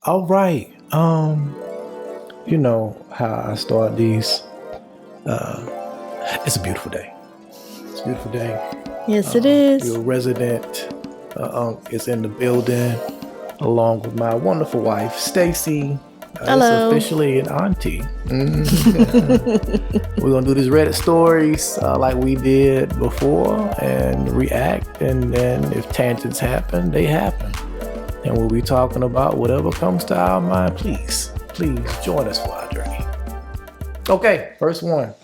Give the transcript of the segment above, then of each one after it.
All right. You know how I start these. It's a beautiful day. It's a beautiful day. Yes, it is. Your resident is in the building, along with my wonderful wife, Stacy. Hello. It's officially an auntie. We're gonna do these Reddit stories like we did before, and react. And then if tangents happen, they happen. And we'll be talking about whatever comes to our mind. Please join us for our journey. Okay, first one.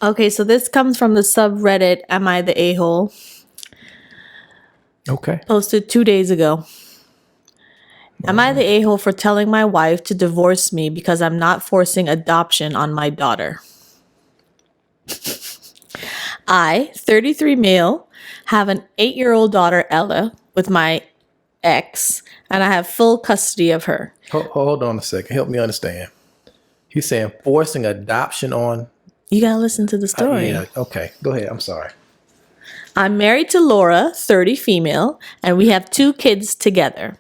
Okay, so this comes from the subreddit Am I the A-hole? Okay. Posted 2 days ago. Am I the a-hole for telling my wife to divorce me because I'm not forcing adoption on my daughter? I, 33 male, have an 8-year-old daughter, Ella, with my ex, and I have full custody of her. Hold on a second. Help me understand. He's saying forcing adoption on... You gotta listen to the story. Yeah, okay. Go ahead. I'm sorry. I'm married to Laura, 30 female, and we have 2 kids together.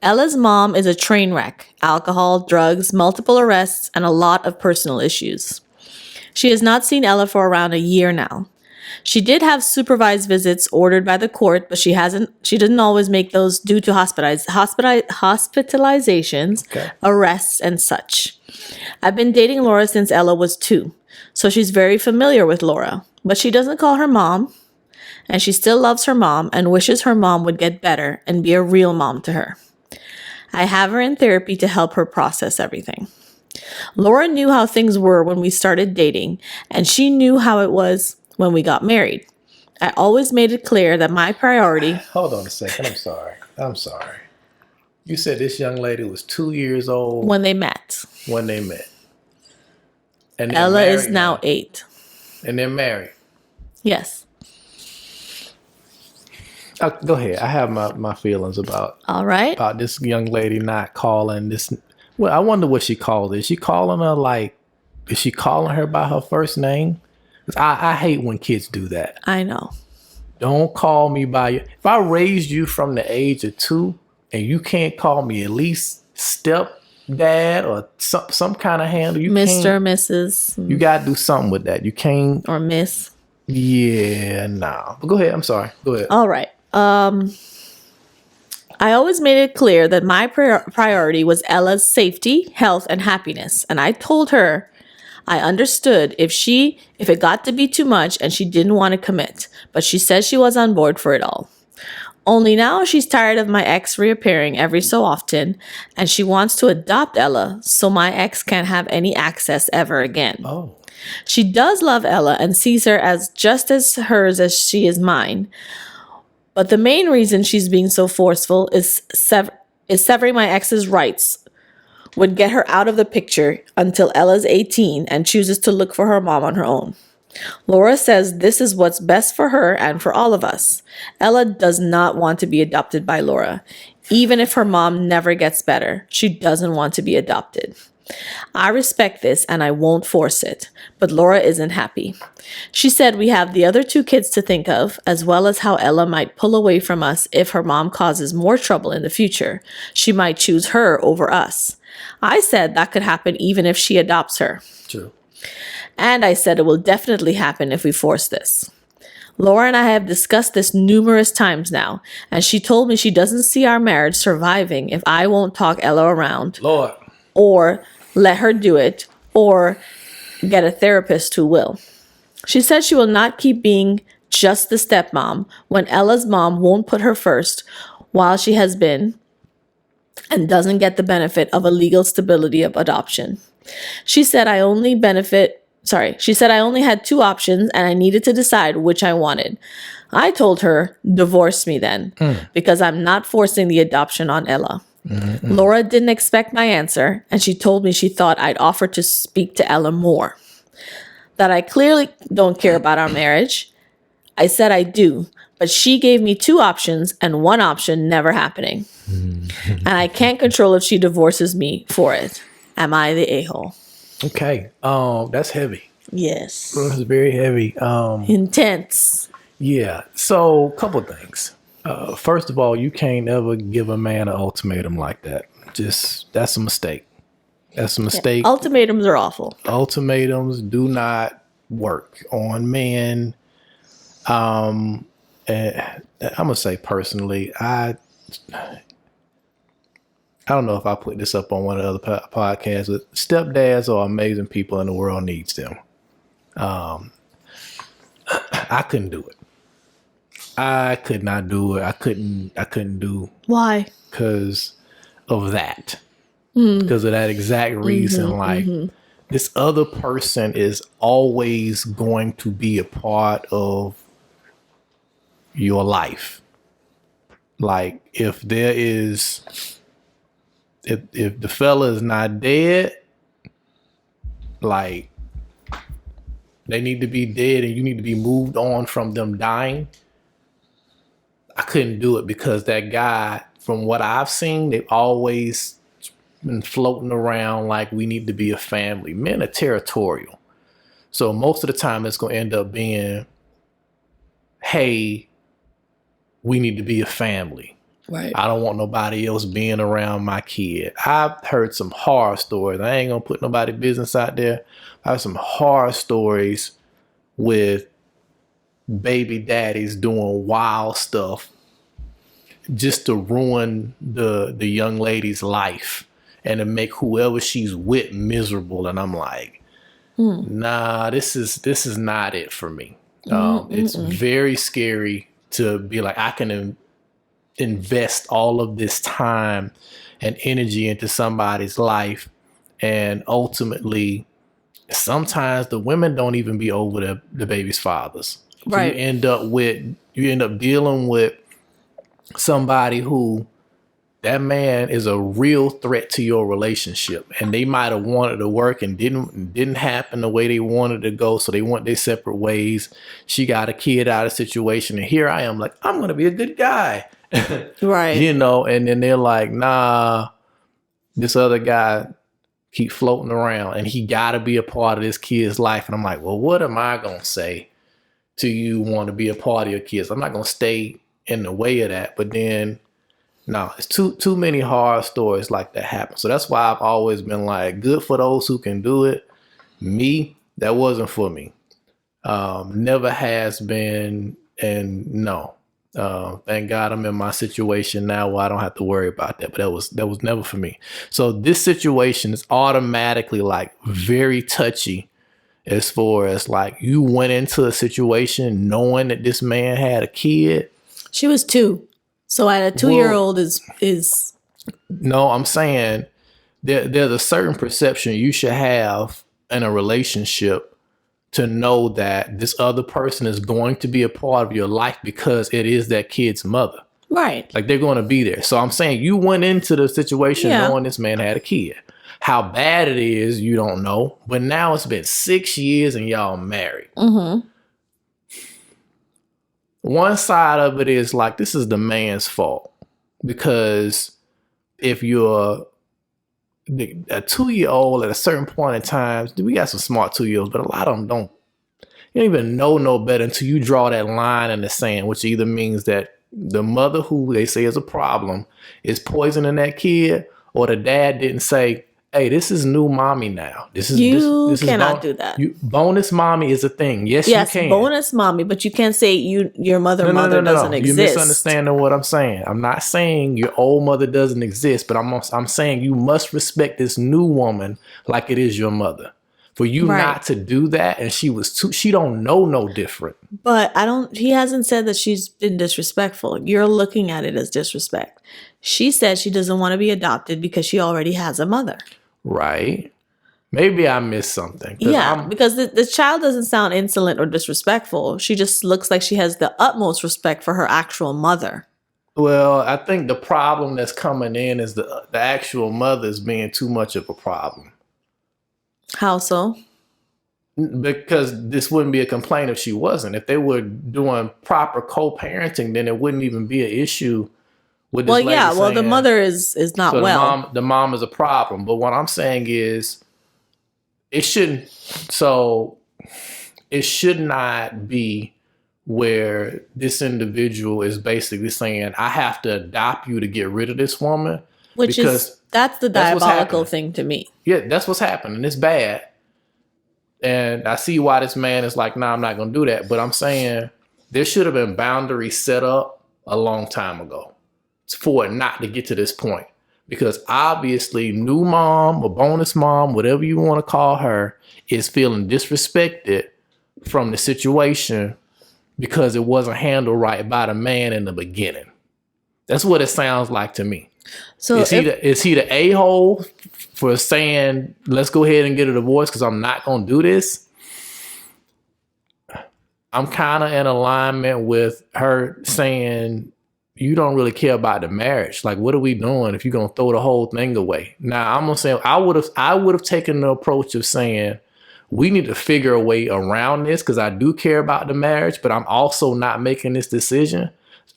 Ella's mom is a train wreck, alcohol, drugs, multiple arrests, and a lot of personal issues. She has not seen Ella for around a year now. She did have supervised visits ordered by the court, but she didn't always make those due to hospitalizations, arrests, and such. I've been dating Laura since Ella was 2, so she's very familiar with Laura, but she doesn't call her mom, and she still loves her mom and wishes her mom would get better and be a real mom to her. I have her in therapy to help her process everything. Laura knew how things were when we started dating, and she knew how it was when we got married. I always made it clear that my priority... Hold on a second. I'm sorry. You said this young lady was 2 years old when they met. And Ella is now 8. And they're married. Yes. Go ahead. I have my feelings about this young lady not calling this. Well, I wonder what she called it. Is she calling her by her first name? I hate when kids do that. I know. Don't call me by your... If I raised you from the age of 2 and you can't call me at least stepdad or some kind of handle, you Mr. Mrs. You gotta do something with that. You can't... Or Miss. Yeah, nah. But go ahead. I'm sorry. Go ahead. All right. I always made it clear that my priority was Ella's safety, health, and happiness. And I told her I understood if it got to be too much and she didn't want to commit, but she said she was on board for it all. Only now she's tired of my ex reappearing every so often, and she wants to adopt Ella so my ex can't have any access ever again. Oh. She does love Ella and sees her as just as hers as she is mine. But the main reason she's being so forceful is severing my ex's rights would get her out of the picture until Ella's 18 and chooses to look for her mom on her own. Laura says this is what's best for her and for all of us. Ella does not want to be adopted by Laura. Even if her mom never gets better, she doesn't want to be adopted. I respect this and I won't force it, but Laura isn't happy. She said we have the other 2 kids to think of, as well as how Ella might pull away from us if her mom causes more trouble in the future. She might choose her over us. I said that could happen even if she adopts her. True. And I said it will definitely happen if we force this. Laura and I have discussed this numerous times now, and she told me she doesn't see our marriage surviving if I won't talk Ella around. Lord. Or let her do it, or get a therapist who will. She said she will not keep being just the stepmom when Ella's mom won't put her first while she has been and doesn't get the benefit of a legal stability of adoption. She said I only had 2 options and I needed to decide which I wanted. I told her, divorce me then, because I'm not forcing the adoption on Ella. Mm-hmm. Laura didn't expect my answer, and she told me she thought I'd offer to speak to Ella more. That I clearly don't care about our marriage. I said I do, but she gave me 2 options and 1 option never happening. And I can't control if she divorces me for it. Am I the a-hole? Okay. That's heavy. Yes. It's very heavy. Intense. Yeah. So, couple things. First of all, you can't ever give a man an ultimatum like that. that's a mistake. That's a mistake. Ultimatums are awful. Ultimatums do not work on men. And I'm gonna say personally, I don't know if I put this up on one of the other podcasts, but stepdads are amazing people and the world needs them. I couldn't do it. I could not do it. I couldn't do. Why? Because of that. Because of that exact reason. This other person is always going to be a part of your life. Like if the fella is not dead, like they need to be dead and you need to be moved on from them dying. I couldn't do it because that guy, from what I've seen, they've always been floating around like we need to be a family. Men are territorial. So most of the time it's going to end up being, hey, we need to be a family. Right. I don't want nobody else being around my kid. I've heard some horror stories. I ain't going to put nobody business out there. I have some horror stories with baby daddies doing wild stuff just to ruin the young lady's life and to make whoever she's with miserable. And I'm like, nah, this is not it for me. It's very scary to be like, I can invest all of this time and energy into somebody's life, and ultimately sometimes the women don't even be over the baby's fathers. So right. you end up dealing with somebody who, that man is a real threat to your relationship, and they might have wanted to work and didn't happen the way they wanted to go, so they went their separate ways. She got a kid out of the situation, and here I am like, I'm gonna be a good guy. Right. And then they're like, nah, this other guy keep floating around and he gotta be a part of this kid's life. And I'm like, well, what am I gonna say to you want to be a part of your kids? I'm not gonna stay in the way of that. But then no, it's too many horror stories like that happen. So that's why I've always been like, good for those who can do it. Me, that wasn't for me. Never has been, and no. Thank God I'm in my situation now where I don't have to worry about that. But that was never for me. So this situation is automatically like very touchy, as far as like you went into a situation knowing that this man had a kid. She was 2. So at a 2-year-old is no, I'm saying there's a certain perception you should have in a relationship to know that this other person is going to be a part of your life because it is that kid's mother. Right. Like they're going to be there. So I'm saying you went into the situation knowing this man had a kid. How bad it is, you don't know. But now it's been 6 years and y'all married. Mm-hmm. One side of it is like, this is the man's fault, because if you're a 2-year-old at a certain point in time, we got some smart 2-year-olds, but a lot of them don't. You don't even know no better until you draw that line in the sand, which either means that the mother, who they say is a problem, is poisoning that kid, or the dad didn't say, hey, this is new mommy now. This cannot do that. Bonus mommy is a thing. Yes, you can. Bonus mommy, but you can't say your mother doesn't exist. You're misunderstanding what I'm saying. I'm not saying your old mother doesn't exist, but I'm saying you must respect this new woman like it is your mother. For you not to do that, and she don't know no different. But he hasn't said that she's been disrespectful. You're looking at it as disrespect. She said she doesn't want to be adopted because she already has a mother. Right. Maybe I missed something. Because the child doesn't sound insolent or disrespectful. She just looks like she has the utmost respect for her actual mother. Well, I think the problem that's coming in is the actual mother is being too much of a problem. How so? Because this wouldn't be a complaint if she wasn't. If they were doing proper co-parenting, then it wouldn't even be an issue. With this saying, the mother is not well. The mom is a problem. But what I'm saying is, it should not be where this individual is basically saying, I have to adopt you to get rid of this woman. Which is, that's the that's what's diabolical happening. thing to me. Yeah, that's what's happening. It's bad. And I see why this man is like, nah, I'm not going to do that. But I'm saying there should have been boundaries set up a long time ago for it not to get to this point. Because obviously, new mom or bonus mom, whatever you want to call her, is feeling disrespected from the situation because it wasn't handled right by the man in the beginning. That's what it sounds like to me. So is he the a-hole for saying, let's go ahead and get a divorce because I'm not going to do this? I'm kind of in alignment with her saying, you don't really care about the marriage. Like, what are we doing if you're going to throw the whole thing away? Now, I'm going to say I would have taken the approach of saying, we need to figure a way around this because I do care about the marriage, but I'm also not making this decision.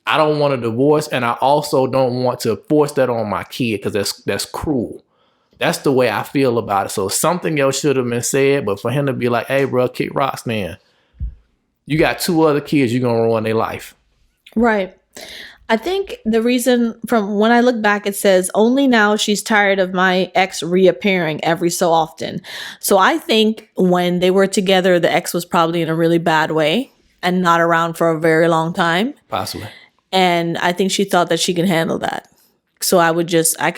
I don't want a divorce, and I also don't want to force that on my kid because that's cruel. That's the way I feel about it. So something else should have been said, but for him to be like, hey, bro, kick rocks, man. You got 2 other kids, you're going to ruin their life. Right. I think the reason, from when I look back, it says only now she's tired of my ex reappearing every so often. So I think when they were together, the ex was probably in a really bad way and not around for a very long time. Possibly. And I think she thought that she could handle that. So I could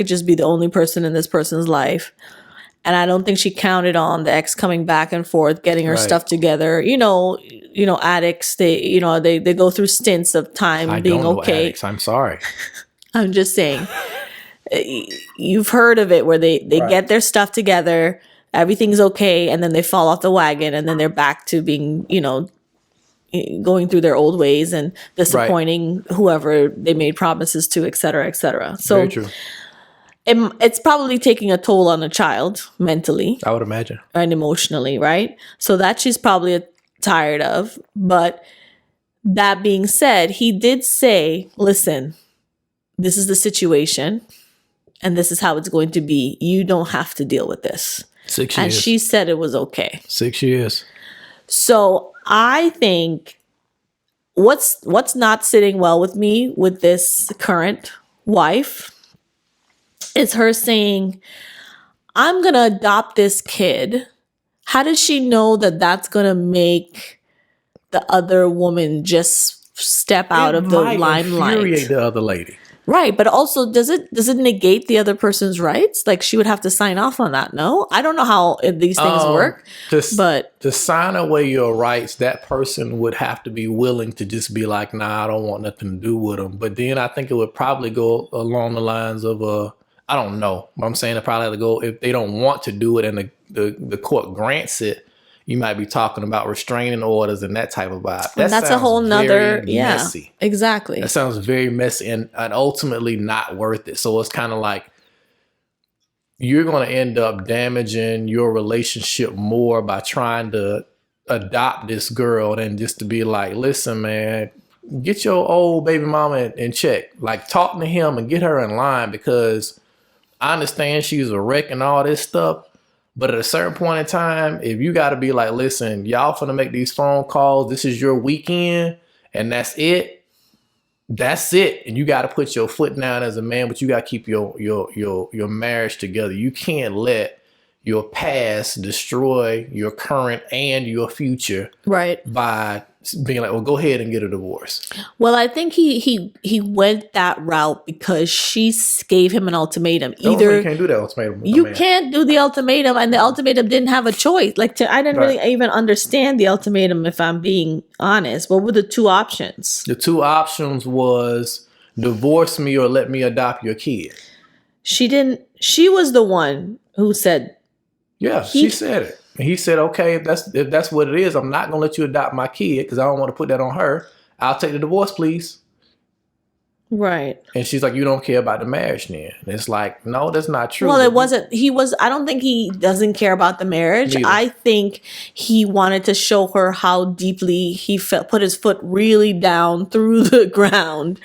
just be the only person in this person's life. And I don't think she counted on the ex coming back and forth, getting her stuff together. You know, addicts, they go through stints of time being okay. Addicts, I'm sorry. I'm just saying, you've heard of it where they get their stuff together, everything's okay, and then they fall off the wagon, and then they're back to being, going through their old ways and disappointing whoever they made promises to, et cetera, et cetera. So very true. It's probably taking a toll on a child mentally. I would imagine. And emotionally, right? So that she's probably tired of. But that being said, he did say, listen, this is the situation and this is how it's going to be. You don't have to deal with this. 6 years. And she said it was okay. 6 years. So I think what's not sitting well with me with this current wife is her saying, I'm going to adopt this kid. How does she know that that's going to make the other woman just step out of the limelight? Infuriate the other lady. Right, but also does it negate the other person's rights? Like she would have to sign off on that, no? I don't know how these things work, but to sign away your rights, that person would have to be willing to just be like, nah, I don't want nothing to do with them. But then I think it would probably go along the lines of, I don't know. But I'm saying it probably have to go, if they don't want to do it and the court grants it, you might be talking about restraining orders and that type of vibe. That's a whole nother, messy. Exactly. That sounds very messy and ultimately not worth it. So it's kind of like you're going to end up damaging your relationship more by trying to adopt this girl than just to be like, listen, man, get your old baby mama in check. Like talk to him and get her in line because I understand she's a wreck and all this stuff. But at a certain point in time, if you got to be like, listen, y'all finna make these phone calls. This is your weekend and that's it. That's it. And you got to put your foot down as a man, but you got to keep your marriage together. You can't let your past destroy your current and your future. Right. By being like, well, go ahead and get a divorce. Well, I think he went that route because she gave him an ultimatum. Either you can't do that ultimatum. You can't do the ultimatum, and the ultimatum didn't have a choice. I didn't really even understand the ultimatum, if I'm being honest. What were the 2 options? The 2 options was divorce me or let me adopt your kid. She didn't. She was the one who said. Yeah, she said it. And he said, okay, if that's what it is, I'm not going to let you adopt my kid because I don't want to put that on her. I'll take the divorce, please. Right. And she's like, you don't care about the marriage then. And it's like, no, that's not true. Well, it wasn't. I don't think he doesn't care about the marriage. Neither. I think he wanted to show her how deeply he put his foot really down through the ground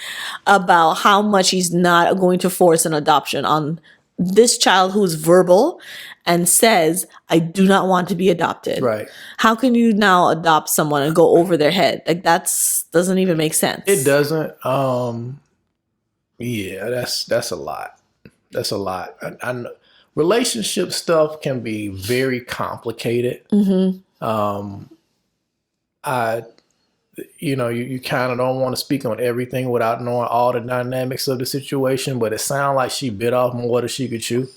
about how much he's not going to force an adoption on this child who's verbal and says, I do not want to be adopted. Right. How can you now adopt someone and go over their head? Like doesn't even make sense. It doesn't. Yeah, that's a lot. That's a lot. Relationship stuff can be very complicated. I, you kind of don't want to speak on everything without knowing all the dynamics of the situation, but it sounded like she bit off more than she could chew.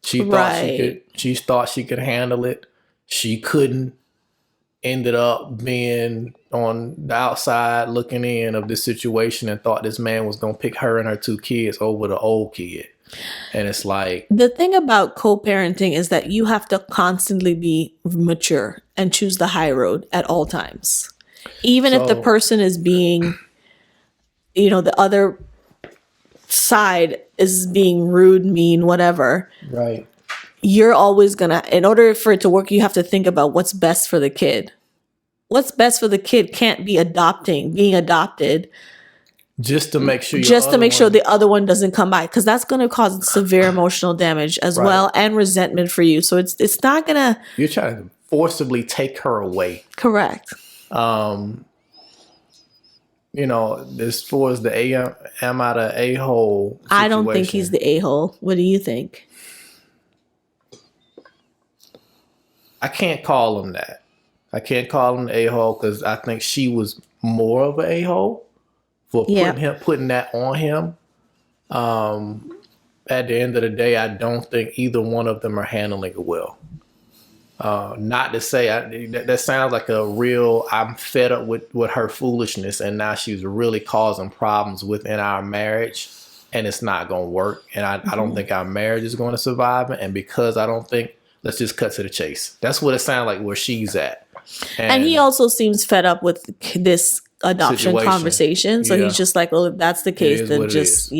She thought she could handle it. She couldn't. Ended up being on the outside looking in of this situation and thought this man was going to pick her and her 2 kids over the old kid. And it's like, the thing about co-parenting is that you have to constantly be mature and choose the high road at all times. Even if the person is being, the other side is being rude, mean, whatever. Right. You're always in order for it to work, you have to think about what's best for the kid. What's best for the kid can't be being adopted. Just to make sure the other one doesn't come by, because that's going to cause severe emotional damage as well, and resentment for you. So it's not going to. You're trying to forcibly take her away. Correct. As far as the am I the a-hole situation, I don't think he's the a-hole. What do you think? I can't call him that. I can't call him the a-hole because I think she was more of an a-hole for putting that on him. At the end of the day, I don't think either one of them are handling it well. Not to say that sounds like a real, I'm fed up with her foolishness, and now she's really causing problems within our marriage, and it's not going to work. And I don't think our marriage is going to survive it. And because I don't think, let's just cut to the chase. That's what it sounds like where she's at. And he also seems fed up with this adoption conversation. So he's just like, well, if that's the case, then just,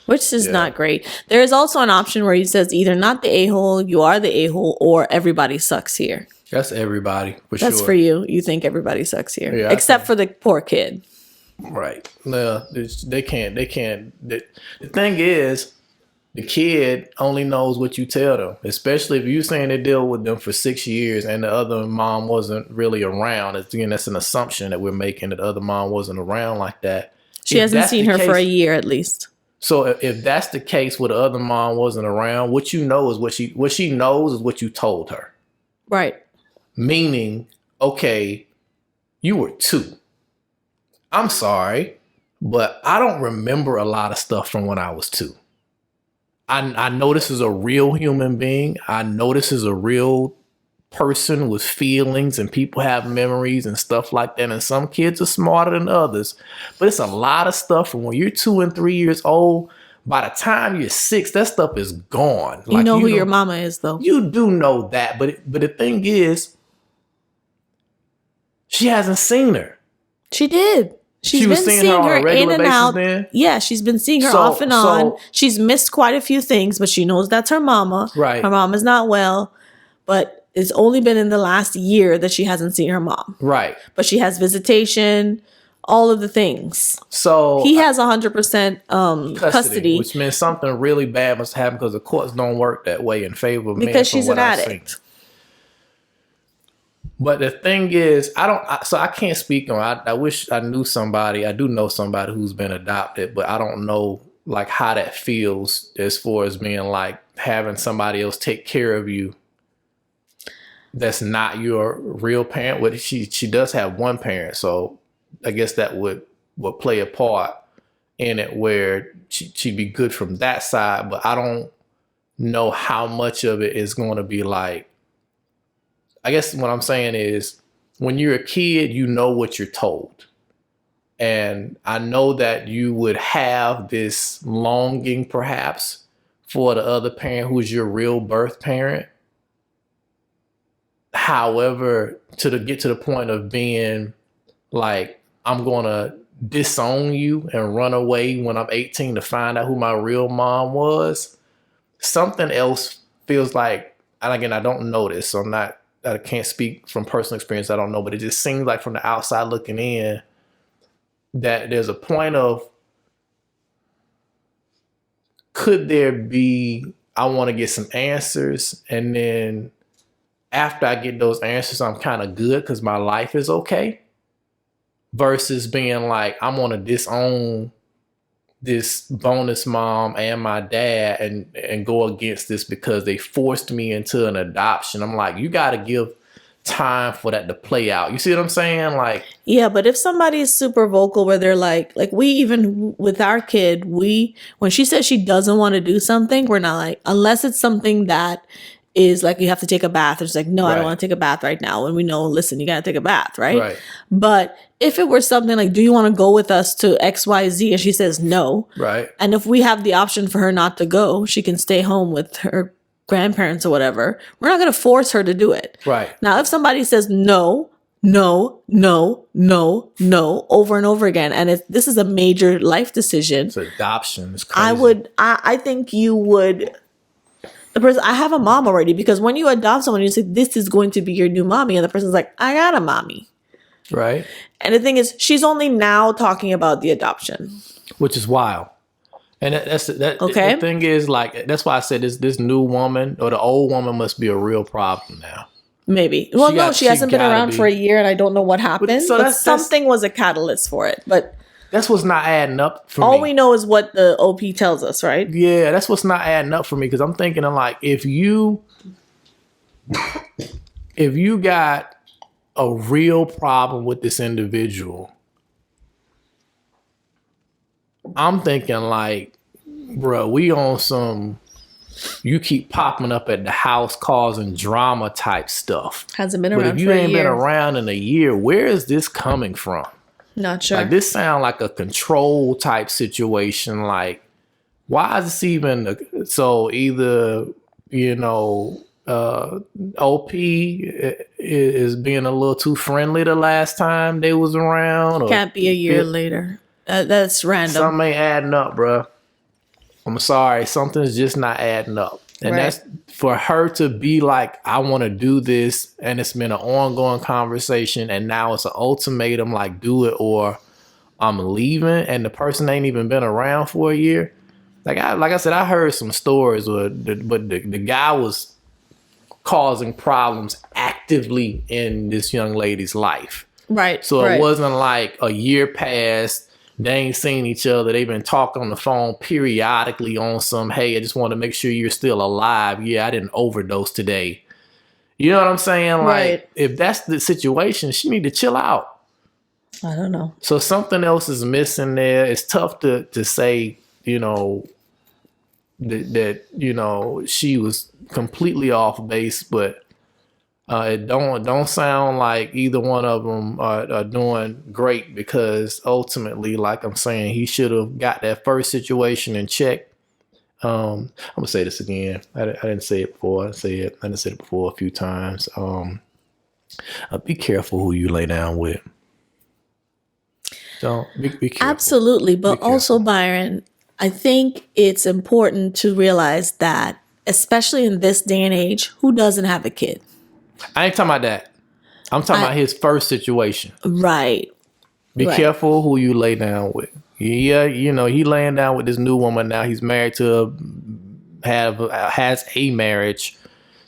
which is not great. There is also an option where he says either not the a-hole, you are the a-hole, or everybody sucks here. That's everybody, for sure. That's for you. You think everybody sucks here. Yeah, except for the poor kid. Right. No, they can't. The thing is, the kid only knows what you tell them, especially if you're saying they deal with them for 6 years and the other mom wasn't really around. Again, that's an assumption that we're making, that the other mom wasn't around like that. She hasn't seen her for a year at least. So if that's the case where the other mom wasn't around, what she knows is what you told her. Right. Meaning, okay, you were 2. I'm sorry, but I don't remember a lot of stuff from when I was 2. I know this is a real human being. I know this is a real person with feelings, and people have memories and stuff like that. And some kids are smarter than others, but it's a lot of stuff from when you're 2 and 3 years old. By the time you're 6, that stuff is gone. You know who your mama is, though. You do know that, but the thing is, she hasn't seen her. She did. She was seeing her in and out. Then? Yeah, she's been seeing her off and on. She's missed quite a few things, but she knows that's her mama. Right. Her mom is not well, but it's only been in the last year that she hasn't seen her mom. Right. But she has visitation, all of the things. So he has 100% custody. Which means something really bad must happen, because the courts don't work that way in favor of men. Because she's an addict. But the thing is, I can't speak on. I wish I knew somebody. I do know somebody who's been adopted, but I don't know like how that feels as far as being like having somebody else take care of you. That's not your real parent. But she does have one parent, so I guess that would play a part in it, where she'd be good from that side. But I don't know how much of it is going to be like. I guess what I'm saying is, when you're a kid, you know what you're told. And I know that you would have this longing perhaps for the other parent who's your real birth parent. However, to get to the point of being like, I'm going to disown you and run away when I'm 18 to find out who my real mom was, something else feels like, and again, I don't know this, so I can't speak from personal experience. I don't know, but it just seems like from the outside looking in that there's a point of, could there be, I want to get some answers, and then after I get those answers, I'm kind of good because my life is okay, versus being like, I'm going to disown this bonus mom and my dad and go against this because they forced me into an adoption. I'm like, you got to give time for that to play out. You see what I'm saying? Like, yeah, but if somebody is super vocal where they're like we even with our kid, when she says she doesn't want to do something, we're not like, unless it's something that is like you have to take a bath. It's like, no, I don't want to take a bath right now. And we know, listen, you got to take a bath, right? Right. But if it were something like, do you want to go with us to XYZ? And she says no. Right. And if we have the option for her not to go, she can stay home with her grandparents or whatever. We're not going to force her to do it. Right. Now, if somebody says no, no, no, no, no, over and over again, and this is a major life decision. It's adoption. It's crazy. I think you would. The person, I have a mom already, because when you adopt someone, you say, this is going to be your new mommy. And the person's like, I got a mommy. Right. And the thing is, she's only now talking about the adoption. Which is wild. And that okay. The thing is, like, that's why I said this new woman or the old woman must be a real problem now. Maybe. Well, she hasn't been around for a year, and I don't know what happened. But something was a catalyst for it. But that's what's not adding up for me. All we know is what the OP tells us, right? Yeah, that's what's not adding up for me, because I'm thinking of like, if you got a real problem with this individual, I'm thinking like, bro, we on some, you keep popping up at the house causing drama type stuff. Hasn't been around for a year. But if you ain't been around in a year, where is this coming from? Not sure. Like, this sound like a control type situation. Like, why is this even so? Either, OP is being a little too friendly the last time they was around. Or can't be a year later. That's random. Something ain't adding up, bro. I'm sorry, something's just not adding up. And that's for her to be like, I want to do this, and it's been an ongoing conversation, and now it's an ultimatum, like, do it or I'm leaving, and the person ain't even been around for a year. Like I said, I heard some stories where the guy was causing problems actively in this young lady's life. Right. So it wasn't like a year passed, they ain't seen each other, they've been talking on the phone periodically on some, hey, I just want to make sure you're still alive. Yeah, I didn't overdose today. You know what I'm saying? Like, if that's the situation, she need to chill out. I don't know. So something else is missing there. It's tough to say, that she was completely off base, but it don't sound like either one of them are doing great, because ultimately, like I'm saying, he should have got that first situation in check. I'm gonna say this again. I didn't say it before. I didn't say it before a few times. Be careful who you lay down with. Don't be careful. Absolutely, but also, Byron, I think it's important to realize that, especially in this day and age, who doesn't have a kid? I ain't talking about that. I'm talking about his first situation. Right. Be careful who you lay down with. Yeah, he laying down with this new woman now. He's married to has a marriage,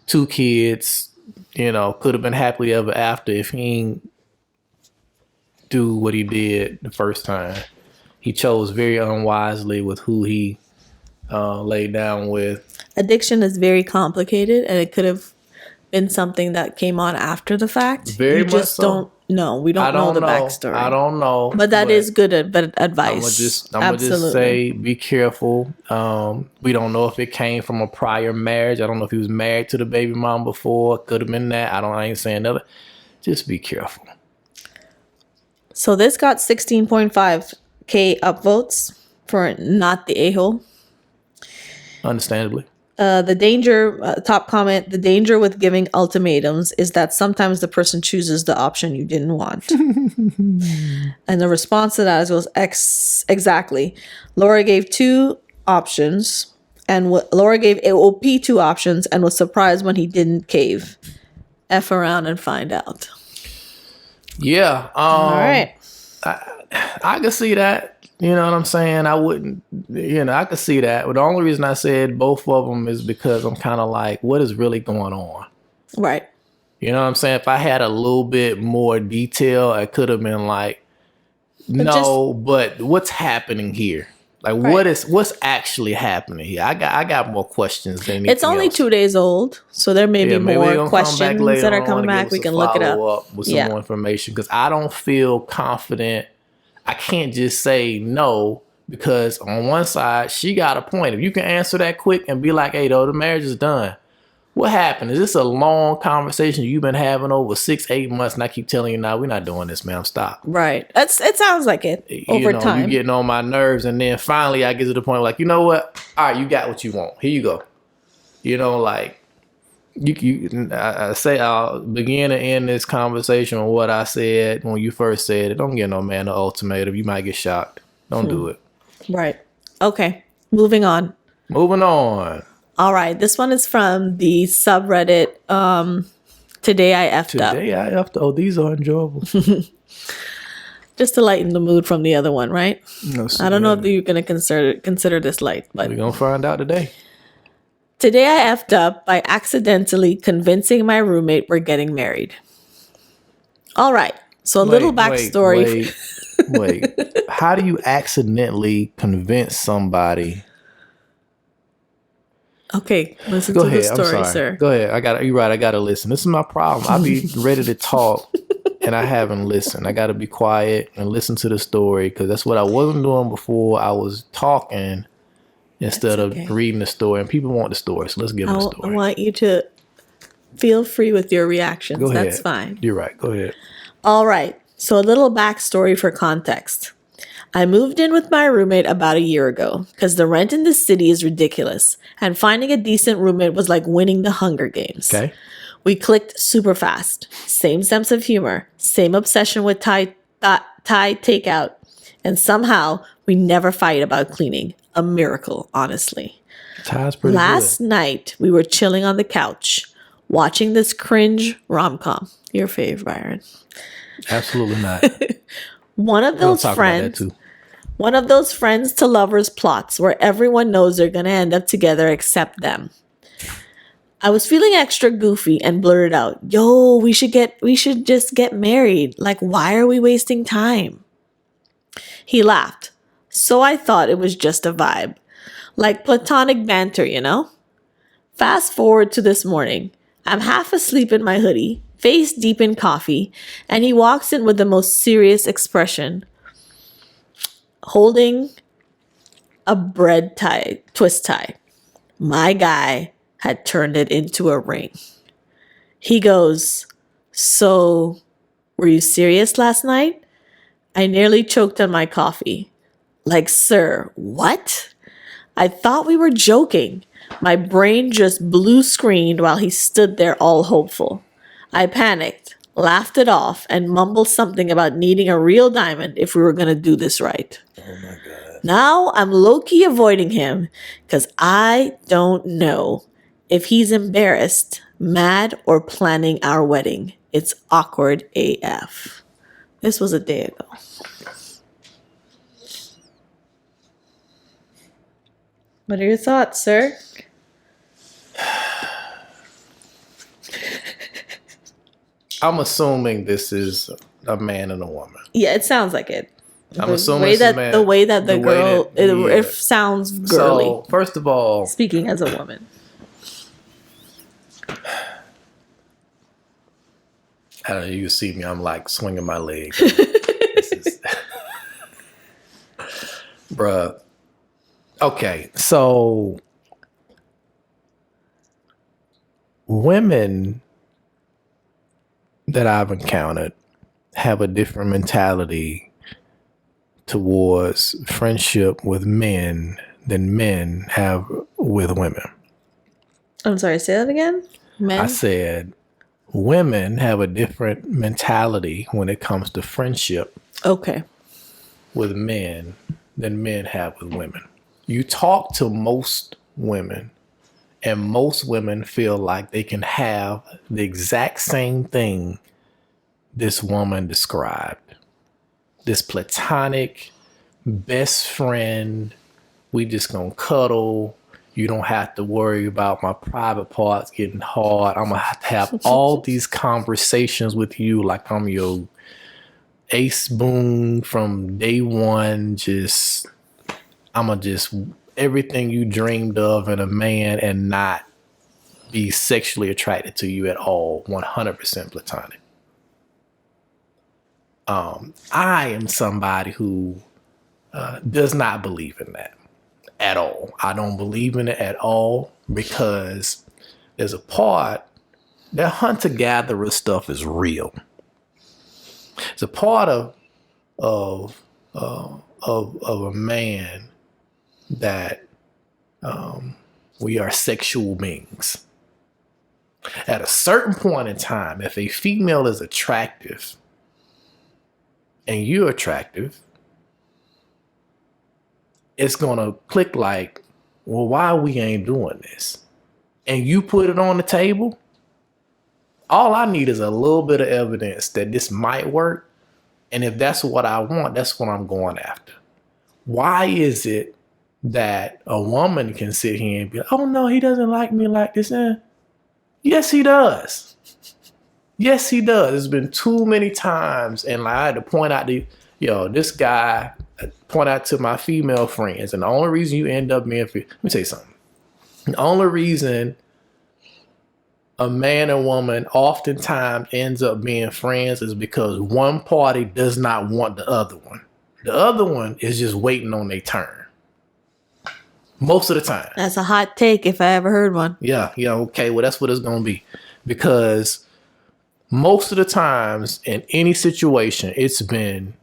2 kids. Could have been happily ever after if he ain't do what he did the first time. He chose very unwisely with who he laid down with. Addiction is very complicated, and it could have been something that came on after the fact. Very much so. Don't know. We don't know the backstory. I don't know. But that is good advice. I'm gonna just say, be careful. We don't know if it came from a prior marriage. I don't know if he was married to the baby mom before. Could have been that. I ain't saying nothing. Just be careful. So this got 16.5K upvotes for not the a-hole. Understandably. The danger, top comment, the danger with giving ultimatums is that sometimes the person chooses the option you didn't want. And the response to that was exactly. Laura gave 2 options, and Laura gave AOP 2 options and was surprised when he didn't cave. F around and find out. Yeah. All right. I can see that. You know what I'm saying? I wouldn't, I could see that. But the only reason I said both of them is because I'm kind of like, what is really going on? Right. You know what I'm saying? If I had a little bit more detail, I could have been like, but what's happening here? Like, what's actually happening here? I got more questions than anything It's only else. 2 days old, so there may be maybe we're more gonna come back questions later that are on coming and back. give We us can a look it up. follow-up with some more information, because I don't feel confident. I can't just say no, because on one side, she got a point. If you can answer that quick and be like, hey, though, the marriage is done. What happened? Is this a long conversation you've been having over 6-8 months, and I keep telling you, nah, we're not doing this, ma'am. Stop. Right. It sounds like it over time. You getting on my nerves, and then finally I get to the point like, you know what? All right, you got what you want. Here you go. Like I say I'll begin and end this conversation on what I said when you first said it. Don't give no man an ultimatum. You might get shocked. Don't do it. Right. Okay. Moving on. All right. This one is from the subreddit. Today I effed up. Today I effed up. Oh, these are enjoyable. Just to lighten the mood from the other one, right? No, I don't know if you're going to consider this light, but we're going to find out today. Today I effed up by accidentally convincing my roommate we're getting married. All right. So a little backstory. Wait. How do you accidentally convince somebody? Okay, listen to the story, sir. Go ahead. You're right. I got to listen. This is my problem. I be ready to talk and I haven't listened. I got to be quiet and listen to the story, because that's what I wasn't doing before. I was talking instead of reading the story, and people want the story, so let's give them the story. I want you to feel free with your reactions. Go ahead. That's fine. You're right. Go ahead. All right. So a little backstory for context. I moved in with my roommate about a year ago because the rent in this city is ridiculous, and finding a decent roommate was like winning the Hunger Games. Okay. We clicked super fast. Same sense of humor, same obsession with Thai takeout, and somehow we never fight about cleaning. A miracle, honestly. Thai's pretty Last night, we were chilling on the couch, watching this cringe rom-com. Your fave, Byron. Absolutely not. One of those friends to lovers plots where everyone knows they're going to end up together except them. I was feeling extra goofy and blurted out, "Yo, we should just get married. Like, why are we wasting time?" He laughed. So I thought it was just a vibe. Like platonic banter, you know? Fast forward to this morning. I'm half asleep in my hoodie, face deep in coffee, and he walks in with the most serious expression, holding a twist tie. My guy had turned it into a ring. He goes, "So, were you serious last night?" I nearly choked on my coffee. Like, sir, what? I thought we were joking. My brain just blue screened while he stood there all hopeful. I panicked, laughed it off, and mumbled something about needing a real diamond if we were going to do this right. Oh my God. Now I'm low-key avoiding him because I don't know if he's embarrassed, mad, or planning our wedding. It's awkward AF. This was a day ago. What are your thoughts, sir? I'm assuming this is a man and a woman. Yeah, it sounds like it. I'm assuming it's a man. The way that it sounds girly. So, first of all, speaking as a woman. I don't know, you can see me, I'm like swinging my leg. Bruh. Okay, so women that I've encountered have a different mentality towards friendship with men than men have with women. I'm sorry, say that again? Men? I said women have a different mentality when it comes to friendship with men than men have with women. You talk to most women, and most women feel like they can have the exact same thing this woman described. This platonic best friend, we just gonna cuddle. You don't have to worry about my private parts getting hard. I'm gonna have all these conversations with you like I'm your ace boon from day one. Just, I'ma just everything you dreamed of in a man and not be sexually attracted to you at all, 100% platonic. I am somebody who does not believe in that at all. I don't believe in it at all because there's a part that hunter-gatherer stuff is real. It's a part of a man that we are sexual beings. At a certain point in time, if a female is attractive and you're attractive, it's gonna click like, well, why we ain't doing this? And you put it on the table. All I need is a little bit of evidence that this might work. And if that's what I want, that's what I'm going after. Why is it that a woman can sit here and be like, oh no, he doesn't like me like this? Yes, he does. Yes, he does. There's been too many times, and like, I had to point out this guy, point out to my female friends, and the only reason you end up being, let me tell you something. The only reason a man and woman oftentimes ends up being friends is because one party does not want the other one. The other one is just waiting on their turn. Most of the time. That's a hot take if I ever heard one. Yeah, okay. Well, that's what it's going to be. Because most of the times in any situation, it's been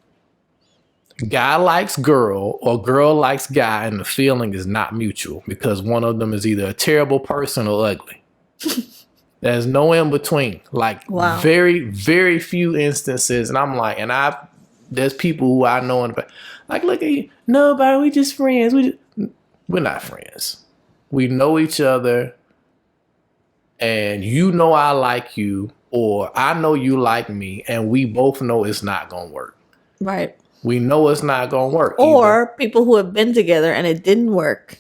guy likes girl or girl likes guy, and the feeling is not mutual because one of them is either a terrible person or ugly. There's no in between. Like, wow. Very, very few instances. And I'm like, there's people who I know, like, look at you. Nobody, we just friends. We're not friends. We know each other, and you know I like you, or I know you like me, and we both know it's not going to work. Right. We know it's not going to work. Or either. People who have been together and it didn't work.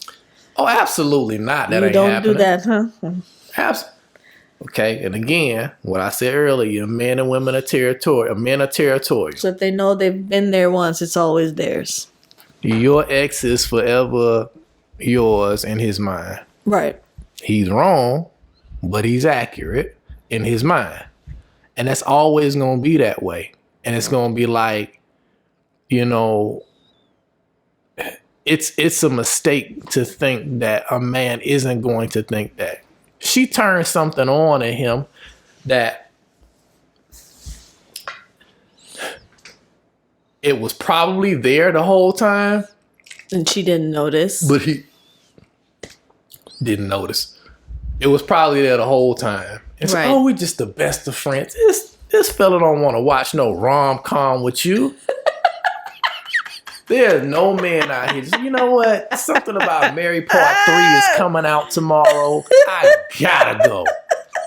Oh, absolutely not. That ain't happening. You don't do that, huh? Absolutely. Okay, and again, what I said earlier, men and women are territorial. Men are territorial. So if they know they've been there once, it's always theirs. Your ex is forever yours in his mind. Right. He's wrong, but he's accurate in his mind. And that's always going to be that way. And it's going to be like, it's a mistake to think that a man isn't going to think that. She turned something on in him that it was probably there the whole time. And she didn't notice. But he didn't notice. It was probably there the whole time. It's right. We're just the best of friends. This fella don't want to watch no rom-com with you. There's no man out here. You know what? Something about Mary Part 3 is coming out tomorrow. I gotta go.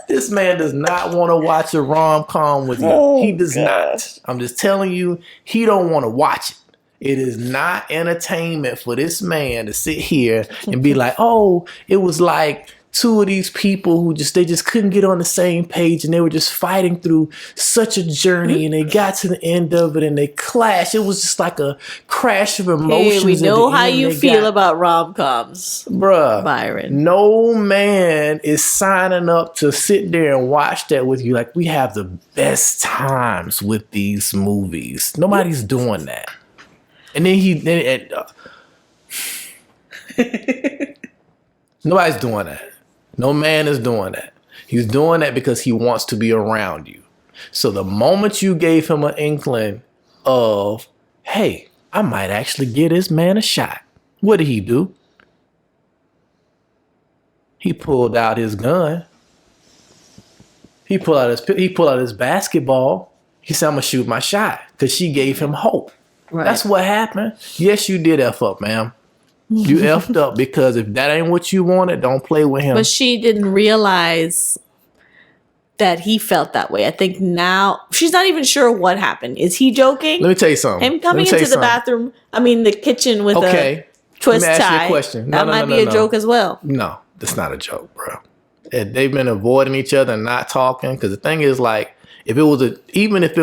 This man does not want to watch a rom-com with you. He does not. I'm just telling you, he don't want to watch it. It is not entertainment for this man to sit here and be like, oh, it was like two of these people who they just couldn't get on the same page, and they were just fighting through such a journey, and they got to the end of it and they clashed. It was just like a crash of emotions. Hey, we know how you feel about rom-coms, bruh. Byron. No man is signing up to sit there and watch that with you. Like, we have the best times with these movies. Nobody's doing that. And then nobody's doing that. No man is doing that. He's doing that because he wants to be around you. So the moment you gave him an inkling of, hey, I might actually give this man a shot, what did he do? He pulled out his gun. He pulled out his basketball. He said, I'm gonna shoot my shot, because she gave him hope. Right. That's what happened. Yes, you did F up, ma'am. You effed up, because if that ain't what you wanted, don't play with him. But she didn't realize that he felt that way. I think now she's not even sure what happened. Is he joking? Let me tell you something. Him coming into the bathroom, the kitchen with a twist tie. Let me ask you a question. That might be a joke as well. No, that's not a joke, bro. They've been avoiding each other and not talking, because the thing is, like, if it was even if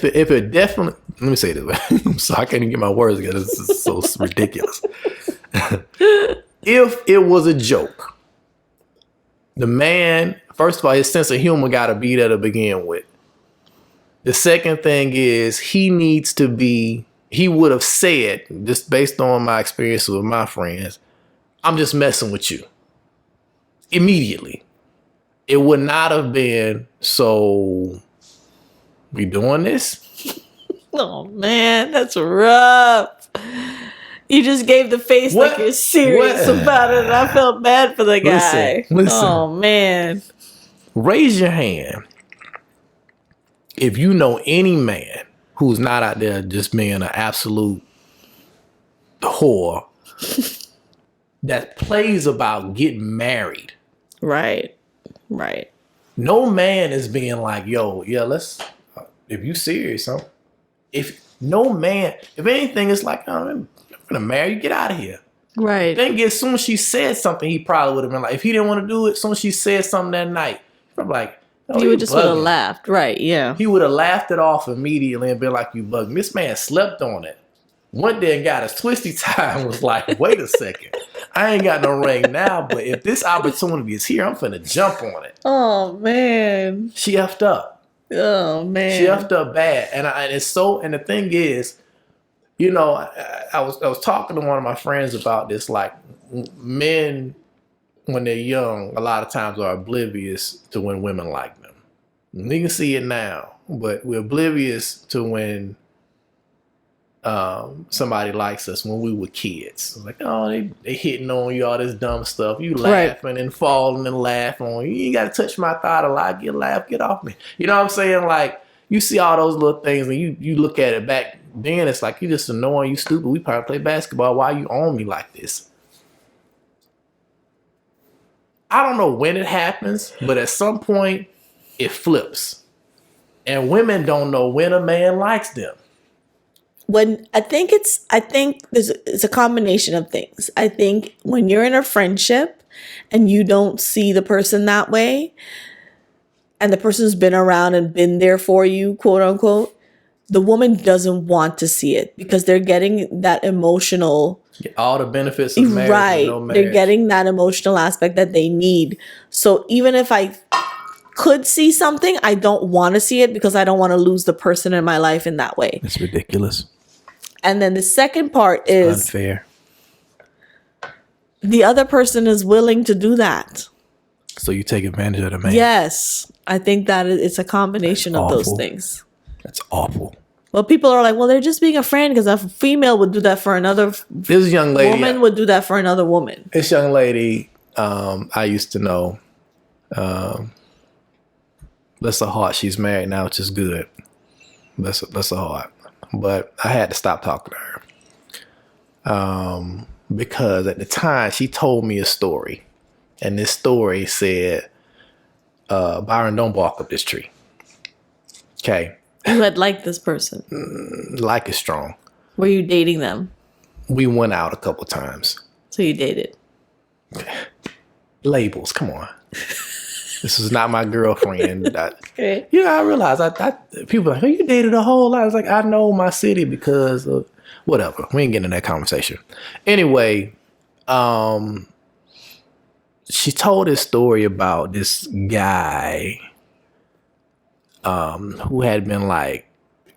it definitely, let me say it this way. So I can't even get my words together. This is so ridiculous. If it was a joke, the man, first of all, his sense of humor got to be there to begin with. The second thing is he would have said, just based on my experience with my friends, I'm just messing with you. Immediately. It would not have been, so we doing this? Oh man, that's rough. You just gave the face like you're serious about it, and I felt bad for the guy. Listen. Oh man. Raise your hand if you know any man who's not out there just being an absolute whore that plays about getting married. Right. No man is being like, yo, yeah, if you serious, huh? If anything, it's like, oh, I'm gonna marry you, get out of here. Right. Then as soon as she said something, he probably would have been like, if he didn't want to do it, as soon as she said something that night, I'm like, oh, he would just would have laughed. Right, yeah. He would have laughed it off immediately and been like, you bugging. This man slept on it. Went there and got his twisty tie and was like, wait a second. I ain't got no ring now, but if this opportunity is here, I'm finna jump on it. Oh, man. She effed up. Oh, man. She effed up bad. And the thing is, you know, I was talking to one of my friends about this, like men, when they're young, a lot of times are oblivious to when women like them. We can see it now, but we're oblivious to when somebody likes us when we were kids. Like, oh, they hitting on you, all this dumb stuff. You laughing and falling and laughing on you. You ain't got to touch my thigh to lie. Get off me. You know what I'm saying? Like, you see all those little things and you look at it back then, it's like, you just annoying, you stupid. We probably play basketball. Why you on me like this? I don't know when it happens, but at some point it flips. And women don't know when a man likes them. I think it's a combination of things. I think when you're in a friendship and you don't see the person that way, and the person's been around and been there for you, quote unquote, the woman doesn't want to see it because they're getting that emotional, all the benefits of marriage, right? No marriage. They're getting that emotional aspect that they need. So even if I could see something, I don't want to see it because I don't want to lose the person in my life in that way. It's ridiculous. And then the second part is unfair. The other person is willing to do that. So you take advantage of the man. Yes. I think that it's a combination of those things. That's awful. Well, people are like, well, they're just being a friend because a female would do that for another this young lady. Woman would do that for another woman. This young lady, I used to know. Bless her heart, she's married now, which is good. Bless her heart. But I had to stop talking to her. Because at the time she told me a story. And this story said, Byron, don't bark up this tree. Okay. You had liked this person. Like is strong. Were you dating them? We went out a couple times. So you dated. Labels, come on. This is not my girlfriend. Okay. I realized people are like, oh, you dated a whole lot. I was like, I know my city because of whatever. We ain't getting in that conversation. Anyway, she told this story about this guy who had been like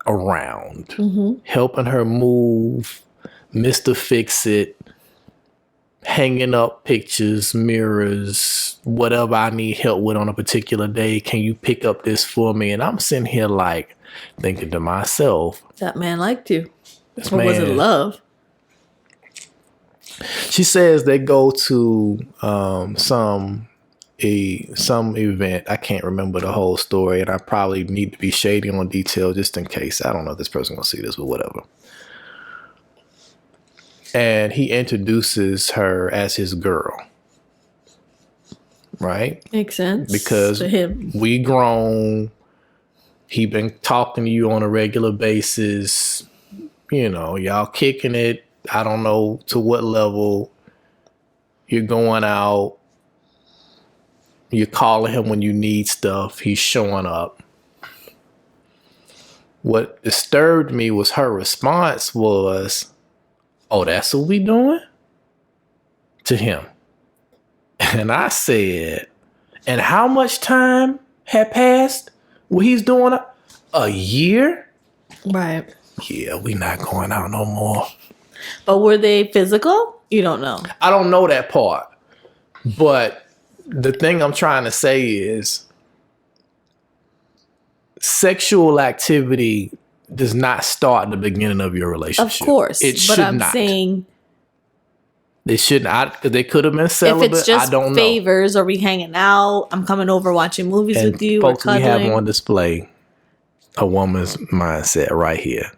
around, helping her move, Mr. Fix-It, hanging up pictures, mirrors, whatever I need help with on a particular day. Can you pick up this for me? And I'm sitting here like thinking to myself, that man liked you. Or was it love? She says they go to some event. I can't remember the whole story, and I probably need to be shady on detail just in case. I don't know if this person gonna see this, but whatever. And he introduces her as his girl. Right? Makes sense. Because to him. We grown. He been talking to you on a regular basis. You know, y'all kicking it. I don't know to what level. You're going out. You're calling him when you need stuff. He's showing up. What disturbed me was her response was, "Oh, that's what we doing?" to him. And I said, "And how much time had passed? Well, he's doing a year?" Right. Yeah, we not going out no more. But were they physical? You don't know. I don't know that part. But the thing I'm trying to say is sexual activity does not start at the beginning of your relationship. Of course. It should not. I'm saying they should not, because they could have been celibate. If it's just I don't know. favors, or we hanging out, I'm coming over watching movies with you, folks, or cuddling. we have on display a woman's mindset right here.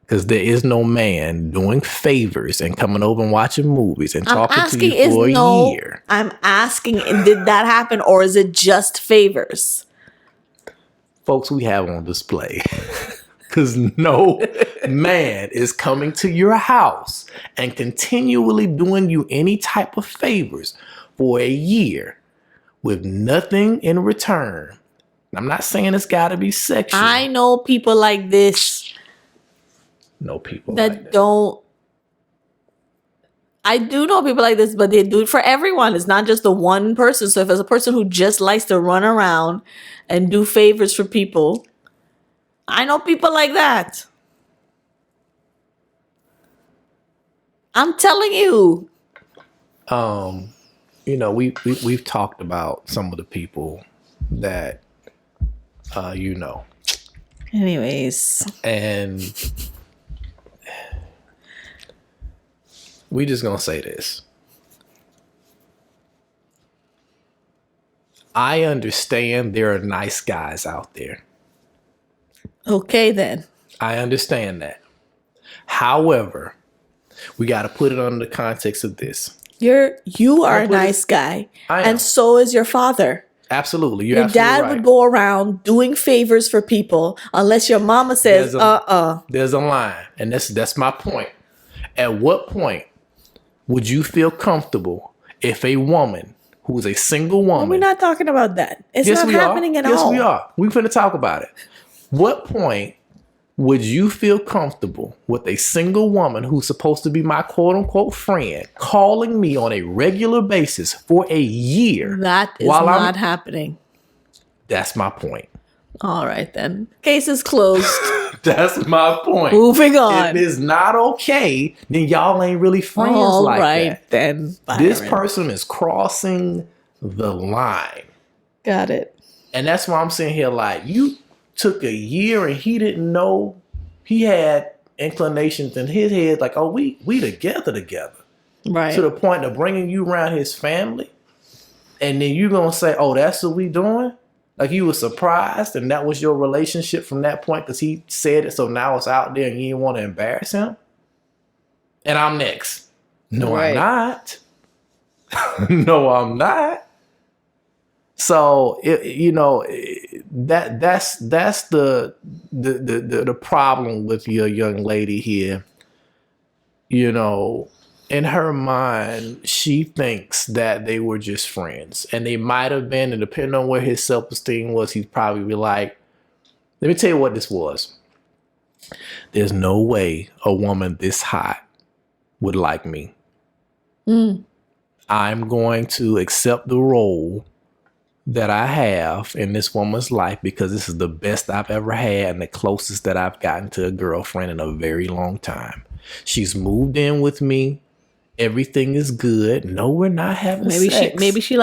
Because there is no man doing favors and coming over and watching movies and talking to you for a year. I'm asking, did that happen, or is it just favors? Folks, we have on display. Because no man is coming to your house and continually doing you any type of favors for a year with nothing in return. I'm not saying it's got to be sexual. I know people like this. Know people that like don't. I do know people like this, but they do it for everyone. It's not just the one person. So if it's a person who just likes to run around and do favors for people, I know people like that. I'm telling you. You know, we've talked about some of the people that you know. Anyways. And we just gonna say this. I understand there are nice guys out there. Okay, then. I understand that. However, we got to put it under the context of this. You are a nice guy, and so is your father. Absolutely. Your dad would go around doing favors for people unless your mama says, There's a line, and that's my point. At what point would you feel comfortable if a woman who is a single woman... Well, we're not talking about that. It's not happening at all. Yes, we are. We're going to talk about it. What point would you feel comfortable with a single woman who's supposed to be my quote-unquote friend calling me on a regular basis for a year? That is not happening. That's my point. All right, then. Case is closed. That's my point. Moving on. If it's not okay, then y'all ain't really friends like that. All right, then. Byron. This person is crossing the line. Got it. And that's why I'm sitting here like, you took a year and he didn't know. He had inclinations in his head like, oh, we together. Right. To the point of bringing you around his family. And then you're going to say, oh, that's what we doing? Like you were surprised and that was your relationship from that point because he said it. So now it's out there and you didn't want to embarrass him. And I'm next. No, right. I'm not. No, I'm not. So, that's the problem with your young lady here. You know, in her mind, she thinks that they were just friends. And they might have been, and depending on where his self-esteem was, he'd probably be like, let me tell you what this was. There's no way a woman this hot would like me. I'm going to accept the role that I have in this woman's life because this is the best I've ever had and the closest that I've gotten to a girlfriend in a very long time. She's moved in with me. Everything is good. No, we're not having sex. Maybe she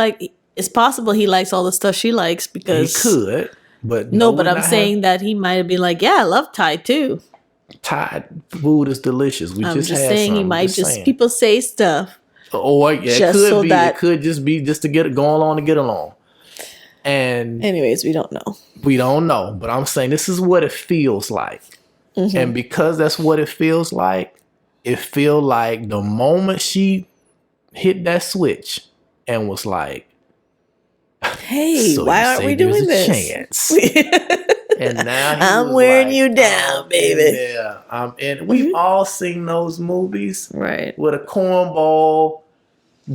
it's possible he likes all the stuff she likes because he could, but no, but I'm saying that he might be like, yeah, I love Thai too. Thai food is delicious. I'm just saying he might just people say stuff. Or it could be. It could just be just to get it going along to get along. And anyways, we don't know. We don't know, but I'm saying this is what it feels like. Mm-hmm. And because that's what it feels like the moment she hit that switch and was like, hey, so why aren't we doing this? Chance. And now I'm wearing you down, baby. Yeah. And we've all seen those movies. Right. With a cornball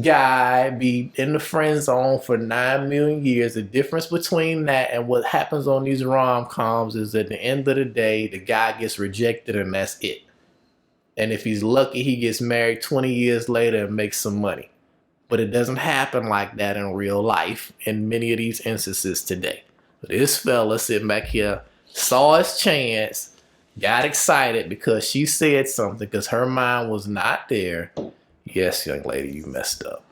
guy be in the friend zone for 9 million years. The difference between that and what happens on these rom-coms is at the end of the day, the guy gets rejected and that's it. And if he's lucky, he gets married 20 years later and makes some money. But it doesn't happen like that in real life in many of these instances today. But this fella sitting back here saw his chance, got excited because she said something because her mind was not there. Yes, young lady, you messed up.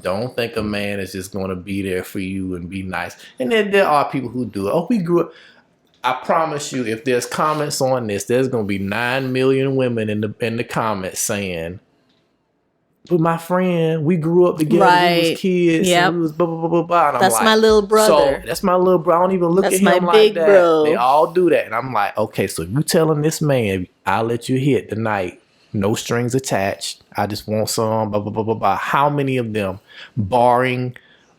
Don't think a man is just going to be there for you and be nice. And then there are people who do it. Oh, we grew up. I promise you, if there's comments on this, there's going to be 9 million women in the comments saying, "But my friend, we grew up together. Right. We was kids. Yep. And we was blah, blah, blah, blah, blah." And I'm That's like, my little brother. So that's my little bro. I don't even look That's at him my like big that. bro. They all do that. And I'm like, okay, so you telling this man, I'll let you hit tonight. No strings attached. I just want some, blah, blah, blah, blah, blah. How many of them, barring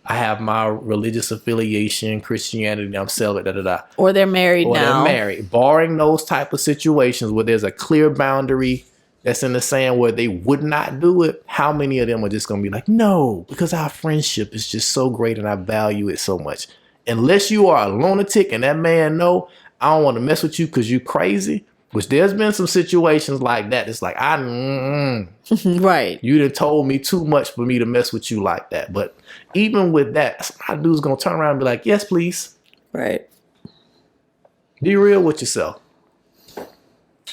I have my religious affiliation, Christianity, I'm celibate, da, da, da. Or they're married now. They're married. Barring those type of situations where there's a clear boundary that's in the sand where they would not do it, how many of them are just going to be like, no, because our friendship is just so great and I value it so much. Unless you are a lunatic and that man know, I don't want to mess with you because you crazy, which there's been some situations like that. It's like, Right. You done told me too much for me to mess with you like that. But even with that, my dude's going to turn around and be like, yes, please. Right. Be real with yourself.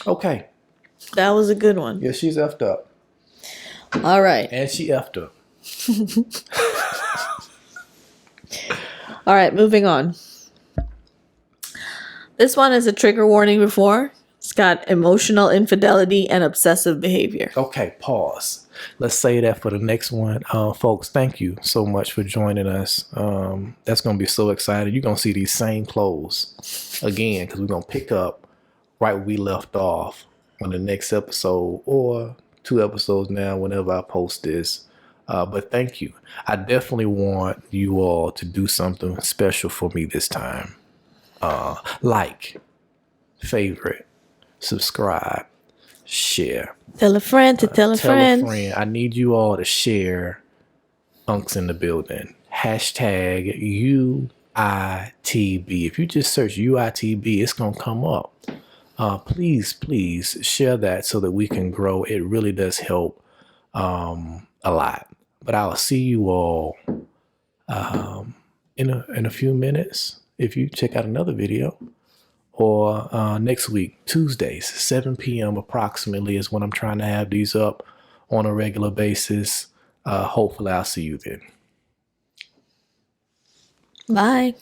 Okay. That was a good one. Yeah, she's effed up. All right. And she effed up. All right, moving on. This one is a trigger warning before. It's got emotional infidelity and obsessive behavior. Okay, pause. Let's say that for the next one. Folks, thank you so much for joining us. That's going to be so exciting. You're going to see these same clothes again because we're going to pick up right where we left off on the next episode or 2 episodes now whenever I post this. But thank you. I definitely want you all to do something special for me this time. Like, favorite, subscribe, share. Tell a friend to tell a friend. I need you all to share Unks in the Building. Hashtag UITB. If you just search UITB, it's going to come up. Please share that so that we can grow. It really does help a lot. But I'll see you all in a few minutes if you check out another video. Or next week, Tuesdays, 7 p.m. approximately is when I'm trying to have these up on a regular basis. Hopefully I'll see you then. Bye.